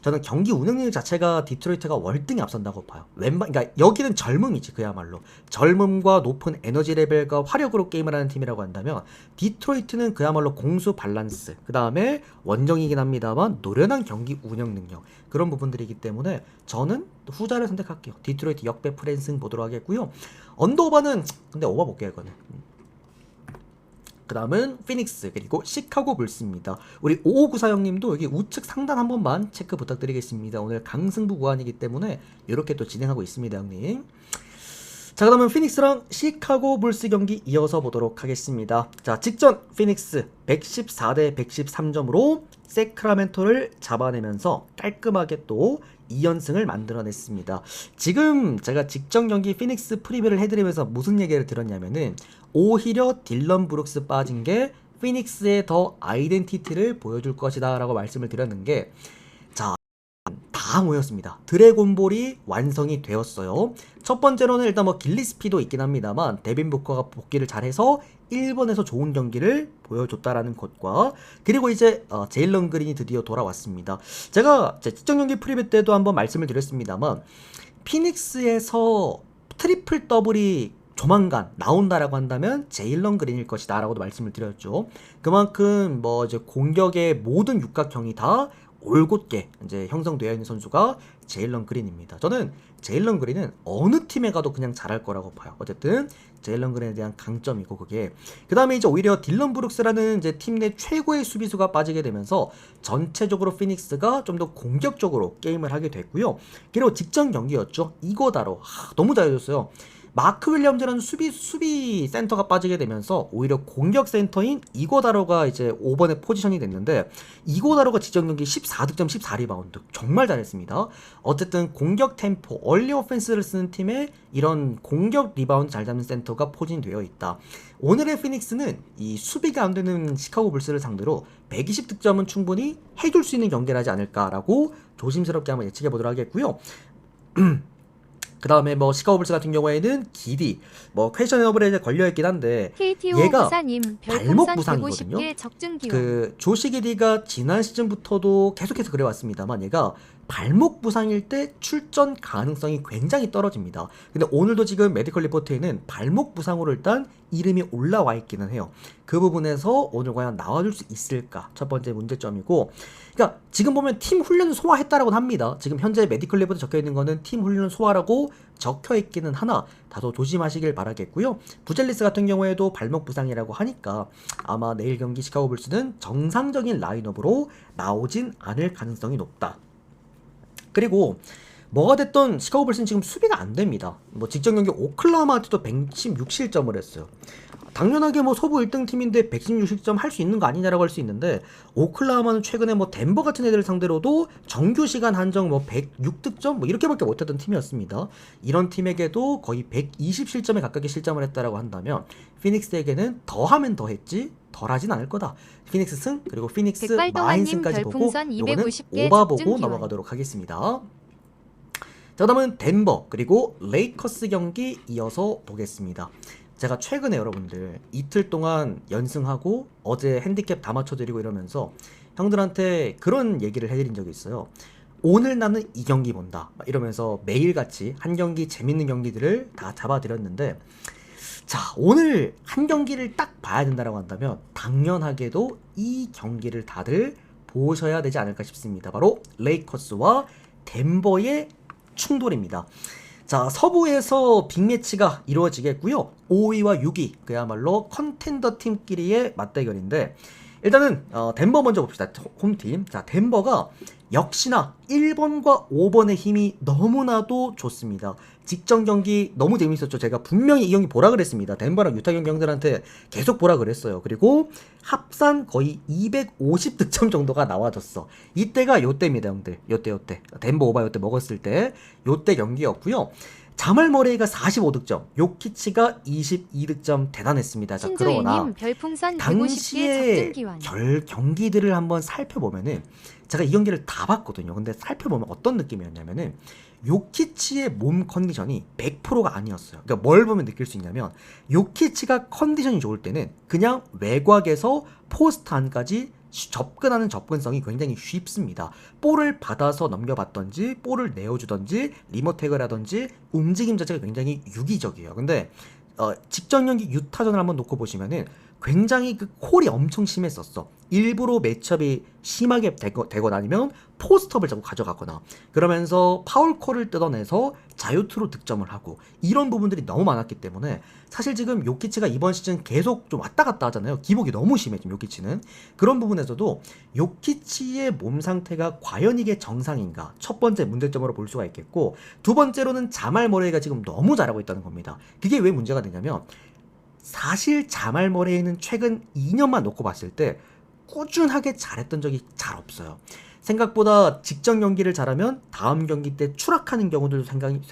저는 경기 운영력 자체가 디트로이트가 월등히 앞선다고 봐요. 그러니까 여기는 젊음이지. 그야말로 젊음과 높은 에너지 레벨과 화력으로 게임을 하는 팀이라고 한다면 디트로이트는 그야말로 공수 밸런스, 그 다음에 원정이긴 합니다만 노련한 경기 운영 능력, 그런 부분들이기 때문에 저는 후자를 선택할게요. 디트로이트 역배 프랜승 보도록 하겠고요. 언더오버는 근데 오버 볼게요. 이거는 그 다음은 피닉스 그리고 시카고 불스입니다. 우리 5594 형님도 여기 우측 상단 한 번만 체크 부탁드리겠습니다. 오늘 강승부 구간이기 때문에 이렇게 또 진행하고 있습니다, 형님. 자, 그러면 피닉스랑 시카고 불스 경기 이어서 보도록 하겠습니다. 자, 직전 피닉스 114대 113점으로 세크라멘토를 잡아내면서 깔끔하게 또 2연승을 만들어냈습니다. 지금 제가 직전 경기 피닉스 프리뷰를 해드리면서 무슨 얘기를 들었냐면은 오히려 딜런 브룩스 빠진 게 피닉스의 더 아이덴티티를 보여줄 것이다 라고 말씀을 드렸는 게, 자, 다 모였습니다. 드래곤볼이 완성이 되었어요. 첫 번째로는 일단 뭐 길리스피도 있긴 합니다만 데빈 부커가 복귀를 잘해서 1번에서 좋은 경기를 보여줬다라는 것과, 그리고 이제 제일런 그린이 드디어 돌아왔습니다. 제가 제 특정 경기 프리뷰 때도 한번 말씀을 드렸습니다만, 피닉스에서 트리플 더블이 조만간 나온다라고 한다면 제일런 그린일 것이다 라고도 말씀을 드렸죠. 그만큼 뭐 이제 공격의 모든 육각형이 다 올곧게 이제 형성되어 있는 선수가 제일런 그린입니다. 저는 제일런 그린은 어느 팀에 가도 그냥 잘할 거라고 봐요. 어쨌든 제일런 그린에 대한 강점이고, 그게 그 다음에 이제 오히려 딜런 브룩스라는 이제 팀 내 최고의 수비수가 빠지게 되면서 전체적으로 피닉스가 좀 더 공격적으로 게임을 하게 됐고요. 그리고 직전 경기였죠. 이거다로 너무 잘해줬어요. 마크 윌리엄즈라는 수비 센터가 빠지게 되면서 오히려 공격 센터인 이고다로가 이제 5번에 포지션이 됐는데, 이고다로가 직전 경기 14득점 14리바운드 정말 잘했습니다. 어쨌든 공격 템포, 얼리 오펜스를 쓰는 팀에 이런 공격 리바운드 잘 잡는 센터가 포진되어 있다. 오늘의 피닉스는 이 수비가 안 되는 시카고 불스를 상대로 120득점은 충분히 해줄 수 있는 경기를 하지 않을까라고 조심스럽게 한번 예측해 보도록 하겠고요. 그 다음에 뭐 시카고 불스 같은 경우에는 기디, 뭐 퀘셔너블에 걸려있긴 한데 KTO 얘가 부사님 발목 별풍선 부상이거든요. 150개 적중 기원. 그 조시 기디가 지난 시즌부터도 계속해서 그래왔습니다만, 얘가 발목 부상일 때 출전 가능성이 굉장히 떨어집니다. 근데 오늘도 지금 메디컬 리포트에는 발목 부상으로 일단 이름이 올라와 있기는 해요. 그 부분에서 오늘 과연 나와줄 수 있을까? 첫 번째 문제점이고, 그러니까 지금 보면 팀 훈련을 소화했다라고는 합니다. 지금 현재 메디컬 리포트 적혀있는 거는 팀 훈련 소화라고 적혀있기는 하나 다소 조심하시길 바라겠고요. 부젤리스 같은 경우에도 발목 부상이라고 하니까 아마 내일 경기 시카고 불스는 정상적인 라인업으로 나오진 않을 가능성이 높다. 그리고 뭐가 됐던 시카고 불스는 지금 수비가 안 됩니다. 뭐 직전 경기 오클라호마한테도 116실점을 했어요. 당연하게 뭐 서부 1등 팀인데 116실점 할 수 있는 거 아니냐라고 할 수 있는데, 오클라호마는 최근에 뭐 덴버 같은 애들 상대로도 정규 시간 한정 뭐 106득점 뭐 이렇게밖에 못했던 팀이었습니다. 이런 팀에게도 거의 120실점에 가깝게 실점을 했다라고 한다면 피닉스에게는 더하면 더했지 덜하진 않을 거다. 피닉스 승, 그리고 피닉스 마인승까지 보고 별풍선 요거는 250개 오바 보고 적중 기원. 넘어가도록 하겠습니다. 자, 다음은 덴버 그리고 레이커스 경기 이어서 보겠습니다. 제가 최근에 여러분들 이틀 동안 연승하고 어제 핸디캡 다 맞춰드리고 이러면서 형들한테 그런 얘기를 해드린 적이 있어요. 오늘 나는 이 경기 본다 이러면서 매일같이 한 경기 재밌는 경기들을 다 잡아드렸는데, 자, 오늘 한 경기를 딱 봐야 된다고 한다면 당연하게도 이 경기를 다들 보셔야 되지 않을까 싶습니다. 바로 레이커스와 덴버의 충돌입니다. 자, 서부에서 빅매치가 이루어지겠고요. 5위와 6위 그야말로 컨텐더 팀끼리의 맞대결인데, 일단은 덴버 먼저 봅시다. 홈팀. 자, 덴버가 역시나 1번과 5번의 힘이 너무나도 좋습니다. 직전 경기 너무 재밌었죠. 제가 분명히 이 경기 보라 그랬습니다. 덴버랑 유타 경기 형들한테 계속 보라 그랬어요. 그리고 합산 거의 250득점 정도가 나와줬어. 이때가 요때입니다, 형들. 요때. 덴버 오바 요때 먹었을 때 요때 경기였고요. 자말 머레이가 45득점, 요키치가 22득점 대단했습니다. 자, 그러나 신조이님 별풍선 150개 당시의 적중 기원. 경기들을 한번 살펴보면은, 제가 이 경기를 다 봤거든요. 근데 살펴보면 어떤 느낌이었냐면은 요키치의 몸 컨디션이 100%가 아니었어요. 그러니까 뭘 보면 느낄 수 있냐면, 요키치가 컨디션이 좋을 때는 그냥 외곽에서 포스트 안까지 접근하는 접근성이 굉장히 쉽습니다. 볼을 받아서 넘겨봤던지 볼을 내어주던지 리모텍을 하던지 움직임 자체가 굉장히 유기적이에요. 근데 직전 경기 유타전을 한번 놓고 보시면은 굉장히 그 콜이 엄청 심했었어. 일부러 매첩이 심하게 되거나 아니면 포스트업을 자꾸 가져가거나, 그러면서 파울콜을 뜯어내서 자유투로 득점을 하고, 이런 부분들이 너무 많았기 때문에 사실 지금 요키치가 이번 시즌 계속 좀 왔다 갔다 하잖아요. 기복이 너무 심해 지금 요키치는. 그런 부분에서도 요키치의 몸 상태가 과연 이게 정상인가, 첫 번째 문제점으로 볼 수가 있겠고, 두 번째로는 자말 머레이가 지금 너무 잘하고 있다는 겁니다. 그게 왜 문제가 되냐면, 사실 자말 머레이는 최근 2년만 놓고 봤을 때 꾸준하게 잘했던 적이 잘 없어요. 생각보다 직전 경기를 잘하면 다음 경기 때 추락하는 경우들도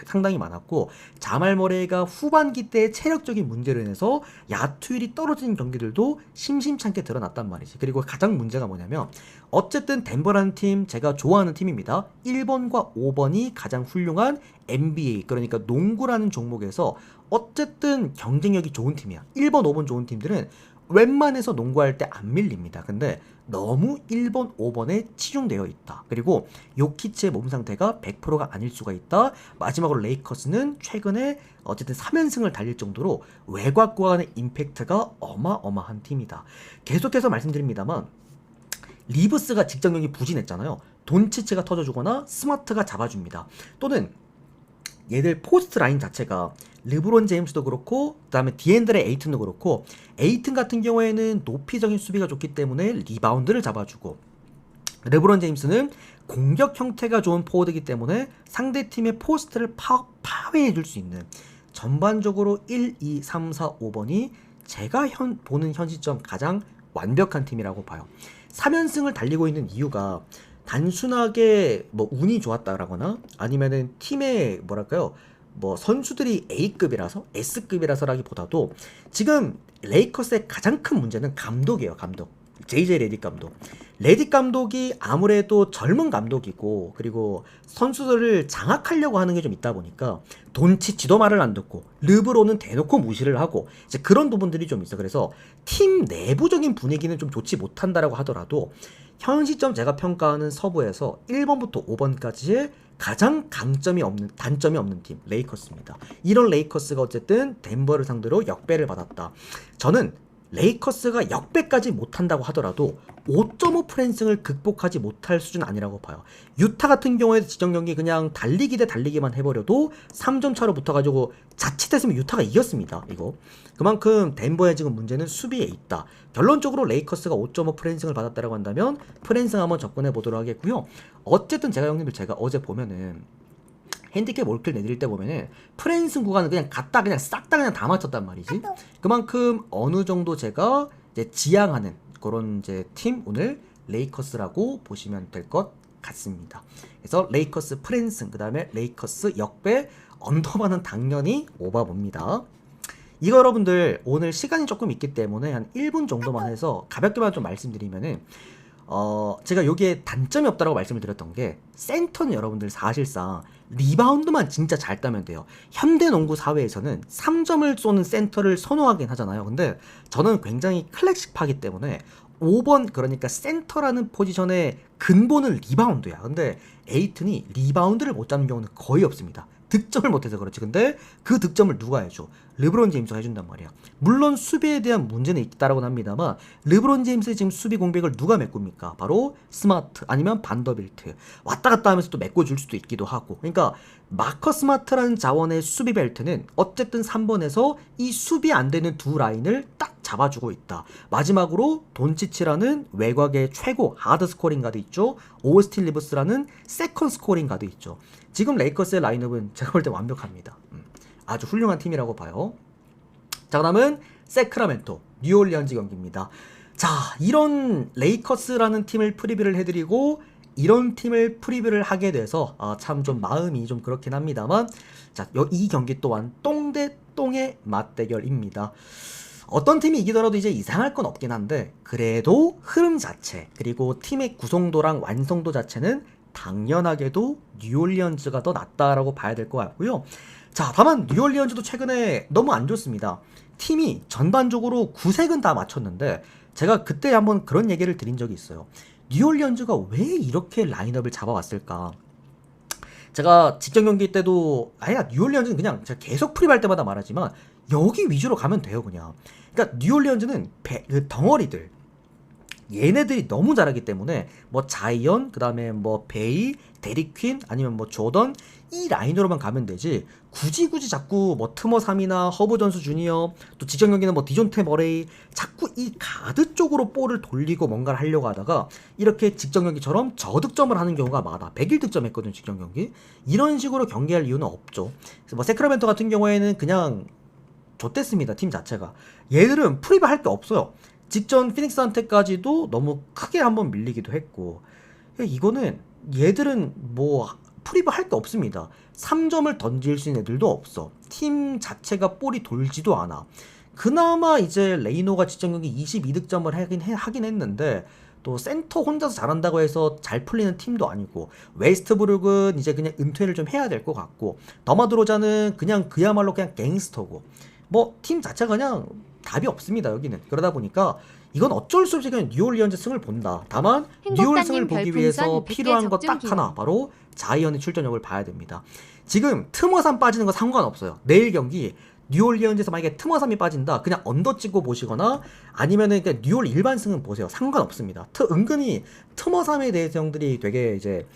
상당히 많았고, 자말 머레이가 후반기 때 체력적인 문제로 인해서 야투율이 떨어지는 경기들도 심심찮게 드러났단 말이지. 그리고 가장 문제가 뭐냐면 어쨌든 덴버라는 팀 제가 좋아하는 팀입니다. 1번과 5번이 가장 훌륭한 NBA, 그러니까 농구라는 종목에서 어쨌든 경쟁력이 좋은 팀이야. 1번, 5번 좋은 팀들은 웬만해서 농구할 때 안 밀립니다. 근데 너무 1번, 5번에 치중되어 있다. 그리고 요키치의 몸 상태가 100%가 아닐 수가 있다. 마지막으로 레이커스는 최근에 어쨌든 3연승을 달릴 정도로 외곽과 간의 임팩트가 어마어마한 팀이다. 계속해서 말씀드립니다만 리브스가 직전 경기 부진했잖아요. 돈치치가 터져주거나 스마트가 잡아줍니다. 또는 얘들 포스트 라인 자체가 르브론 제임스도 그렇고 그다음에 디앤드레 에이튼도 그렇고, 에이튼 같은 경우에는 높이적인 수비가 좋기 때문에 리바운드를 잡아주고, 르브론 제임스는 공격 형태가 좋은 포워드이기 때문에 상대팀의 포스트를 파괴해줄 수 있는, 전반적으로 1, 2, 3, 4, 5번이 제가 보는 현 시점 가장 완벽한 팀이라고 봐요. 3연승을 달리고 있는 이유가 단순하게 뭐 운이 좋았다라거나 아니면은 팀의 뭐랄까요, 뭐 선수들이 A급이라서 S급이라서라기보다도 지금 레이커스의 가장 큰 문제는 감독이에요. 감독. JJ 레딕 감독. 레딕 감독이 아무래도 젊은 감독이고, 그리고 선수들을 장악하려고 하는 게 좀 있다 보니까 돈치치도 말을 안 듣고 르브론은 대놓고 무시를 하고, 이제 그런 부분들이 좀 있어. 그래서 팀 내부적인 분위기는 좀 좋지 못한다라고 하더라도 현 시점 제가 평가하는 서부에서 1번부터 5번까지의 가장 단점이 없는 팀 레이커스입니다. 이런 레이커스가 어쨌든 덴버를 상대로 역배를 받았다. 저는 레이커스가 역배까지 못한다고 하더라도 5.5 프랜승을 극복하지 못할 수준 아니라고 봐요. 유타 같은 경우에도 직전 경기 그냥 달리기 대 달리기만 해버려도 3점 차로 붙어가지고 자칫했으면 유타가 이겼습니다. 이거 그만큼 덴버의 지금 문제는 수비에 있다. 결론적으로 레이커스가 5.5 프랜승을 받았다고 한다면 프랜승 한번 접근해 보도록 하겠고요. 어쨌든 형님들 제가 어제 보면은 핸디캡 올킬 내드릴 때 보면은 프랜승 구간은 그냥 갖다 그냥 싹 다 그냥 다 맞췄단 말이지. 그만큼 어느 정도 제가 이제 지향하는 그런 이제 팀, 오늘 레이커스라고 보시면 될 것 같습니다. 그래서 레이커스 프랜승, 그 다음에 레이커스 역배, 언더바는 당연히 오바봅니다. 이거 여러분들 오늘 시간이 조금 있기 때문에 한 1분 정도만 해서 가볍게만 좀 말씀드리면은, 제가 여기에 단점이 없다라고 말씀을 드렸던 게, 센터는 여러분들 사실상 리바운드만 진짜 잘 따면 돼요. 현대 농구 사회에서는 3점을 쏘는 센터를 선호하긴 하잖아요. 근데 저는 굉장히 클래식파기 때문에 5번, 그러니까 센터라는 포지션의 근본은 리바운드야. 근데 에이튼이 리바운드를 못 잡는 경우는 거의 없습니다. 득점을 못해서 그렇지. 근데 그 득점을 누가 해줘? 르브론 제임스가 해준단 말이야. 물론 수비에 대한 문제는 있다라고는 합니다만 르브론 제임스의 지금 수비 공백을 누가 메꿉니까? 바로 스마트 아니면 반더빌트. 왔다 갔다 하면서 또 메꿔줄 수도 있기도 하고. 그러니까 마커 스마트라는 자원의 수비 벨트는 어쨌든 3번에서 이 수비 안 되는 두 라인을 딱 잡아주고 있다. 마지막으로 돈치치라는 외곽의 최고 하드 스코링 가드 있죠. 오스틴 리브스라는 세컨 스코링 가드 있죠. 지금 레이커스의 라인업은 제가 볼 때 완벽합니다. 아주 훌륭한 팀이라고 봐요. 자, 그다음은 세크라멘토 뉴올리언즈 경기입니다. 자, 이런 레이커스라는 팀을 프리뷰를 해드리고 이런 팀을 프리뷰를 하게 돼서 참 좀 마음이 좀 그렇긴 합니다만, 자, 이 경기 또한 똥 대 똥의 맞대결입니다. 어떤 팀이 이기더라도 이제 이상할 건 없긴 한데, 그래도 흐름 자체 그리고 팀의 구성도랑 완성도 자체는 당연하게도 뉴올리언즈가 더 낫다라고 봐야 될 것 같고요. 자, 다만 뉴올리언즈도 최근에 너무 안 좋습니다. 팀이 전반적으로 구색은 다 맞췄는데, 제가 그때 한번 그런 얘기를 드린 적이 있어요. 뉴올리언즈가 왜 이렇게 라인업을 잡아왔을까? 제가 직전 경기 때도 뉴올리언즈는 그냥 제가 계속 프리뷰할 때마다 말하지만 여기 위주로 가면 돼요. 그냥. 그러니까 뉴올리언즈는 그 덩어리들, 얘네들이 너무 잘하기 때문에 뭐 자이언, 그 다음에 뭐 베이, 데릭 퀸, 아니면 뭐 조던, 이 라인으로만 가면 되지 굳이 자꾸 뭐 트머 3이나 허브 존스 주니어, 또 직전 경기는 뭐 디존테 머레이, 자꾸 이 가드 쪽으로 볼을 돌리고 뭔가를 하려고 하다가 이렇게 직전 경기처럼 저득점을 하는 경우가 많아. 101득점 했거든 직전 경기. 이런 식으로 경기할 이유는 없죠. 그래서 뭐 세크라멘토 같은 경우에는 그냥 좆됐습니다. 팀 자체가. 얘들은 프리뷰 할 게 없어요. 직전 피닉스한테까지도 너무 크게 한번 밀리기도 했고, 이거는 얘들은 뭐 프리브 할 게 없습니다. 3점을 던질 수 있는 애들도 없어. 팀 자체가 볼이 돌지도 않아. 그나마 이제 레이노가 지정 경기 22득점을 하긴 했는데 또 센터 혼자서 잘한다고 해서 잘 풀리는 팀도 아니고 웨스트브룩은 이제 그냥 은퇴를 좀 해야 될 것 같고 더마드로자는 그냥 그야말로 그냥 갱스터고 뭐 팀 자체가 그냥 답이 없습니다 여기는. 그러다 보니까 이건 어쩔 수 없이 그냥 뉴올리언즈 승을 본다. 다만 뉴올 승을 보기 위해서 필요한 거 딱 하나, 바로 자이언의 출전력을 봐야 됩니다. 지금 트머삼 빠지는 거 상관없어요. 내일 경기 뉴올리언즈에서 만약에 트머삼이 빠진다, 그냥 언더 찍고 보시거나 아니면은 그냥 뉴올 일반승은 보세요. 상관없습니다. 은근히 트머삼에 대해서 형들이 되게 이제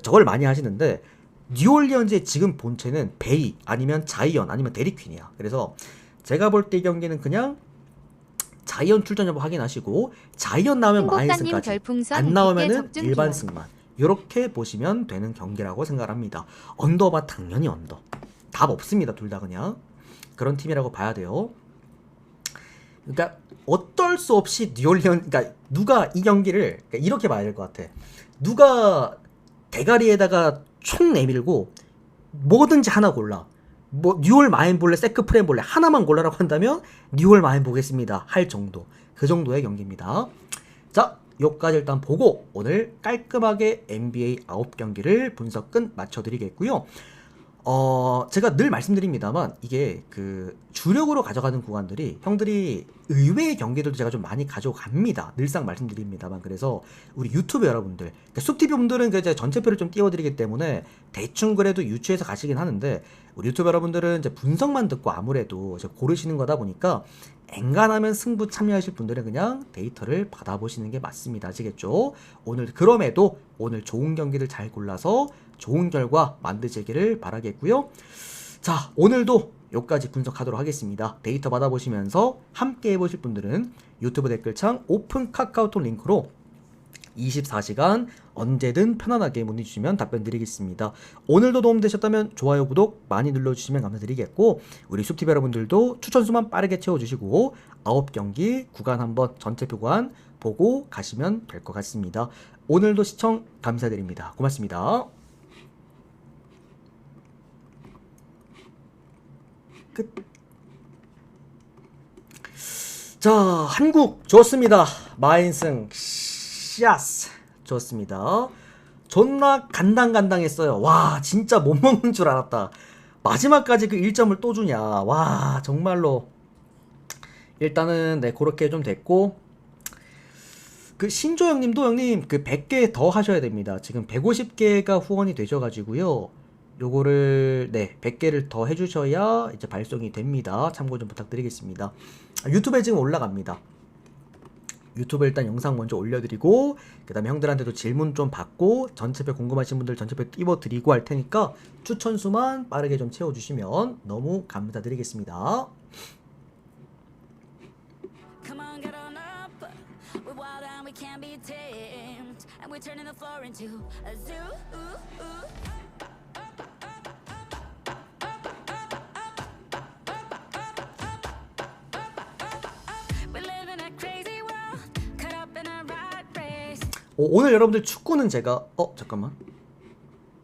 저걸 많이 하시는데 뉴올리언즈의 지금 본체는 베이 아니면 자이언 아니면 데리퀸이야. 그래서 제가 볼 때 이 경기는 그냥 자이언 출전 여부 확인하시고 자이언 나오면 마인승까지, 안 나오면은 일반승만, 이렇게 보시면 되는 경기라고 생각합니다. 언더바 당연히 언더. 답 없습니다. 둘 다 그냥 그런 팀이라고 봐야 돼요. 그러니까 어쩔 수 없이 뉴올리언, 그러니까 누가 이 경기를 그러니까 이렇게 봐야 될 것 같아. 누가 대가리에다가 총 내밀고 뭐든지 하나 골라. 뭐 뉴올 마인 볼래, 세크 프렘 볼래, 하나만 골라라고 한다면 뉴올 마인 보겠습니다 할 정도, 그 정도의 경기입니다. 자, 요까지 일단 보고 오늘 깔끔하게 NBA 9경기를 분석 끝 맞춰드리겠고요. 제가 늘 말씀드립니다만 이게 그 주력으로 가져가는 구간들이 형들이 의외의 경기들도 제가 좀 많이 가져갑니다. 늘상 말씀드립니다만. 그래서 우리 유튜브 여러분들, 그러니까 숲TV 분들은 그 이제 전체표를 좀 띄워드리기 때문에 대충 그래도 유추해서 가시긴 하는데 우리 유튜브 여러분들은 이제 분석만 듣고 아무래도 이제 고르시는 거다 보니까 엔간하면 승부 참여하실 분들은 그냥 데이터를 받아보시는 게 맞습니다. 아시겠죠? 오늘 그럼에도 오늘 좋은 경기를 잘 골라서 좋은 결과 만드시기를 바라겠고요. 자, 오늘도 여기까지 분석하도록 하겠습니다. 데이터 받아보시면서 함께 해보실 분들은 유튜브 댓글창 오픈 카카오톡 링크로 24시간 언제든 편안하게 문의 주시면 답변 드리겠습니다. 오늘도 도움되셨다면 좋아요, 구독 많이 눌러주시면 감사드리겠고 우리 숲TV 여러분들도 추천수만 빠르게 채워주시고 9경기 구간 한번 전체표 구간 보고 가시면 될 것 같습니다. 오늘도 시청 감사드립니다. 고맙습니다. 끝. 자, 한국 좋습니다. 마인승 샤스 좋습니다. 존나 간당간당했어요. 와, 진짜 못 먹는 줄 알았다. 마지막까지 그 1점을 또 주냐. 와, 정말로. 일단은 네, 그렇게 좀 됐고 그 신조 형님도 형님 그 100개 더 하셔야 됩니다. 지금 150개가 후원이 되셔가지고요. 요거를 네 100개를 더 해주셔야 이제 발송이 됩니다. 참고 좀 부탁드리겠습니다. 유튜브에 지금 올라갑니다. 유튜브에 일단 영상 먼저 올려드리고 그 다음에 형들한테도 질문 좀 받고 전체표 궁금하신 분들 전체표 띄워드리고 할 테니까 추천수만 빠르게 좀 채워주시면 너무 감사드리겠습니다. Come on, get on up. We're wild and we can't be tamed. And we're turning the floor into a zoo. 오늘 여러분들 축구는 제가 잠깐만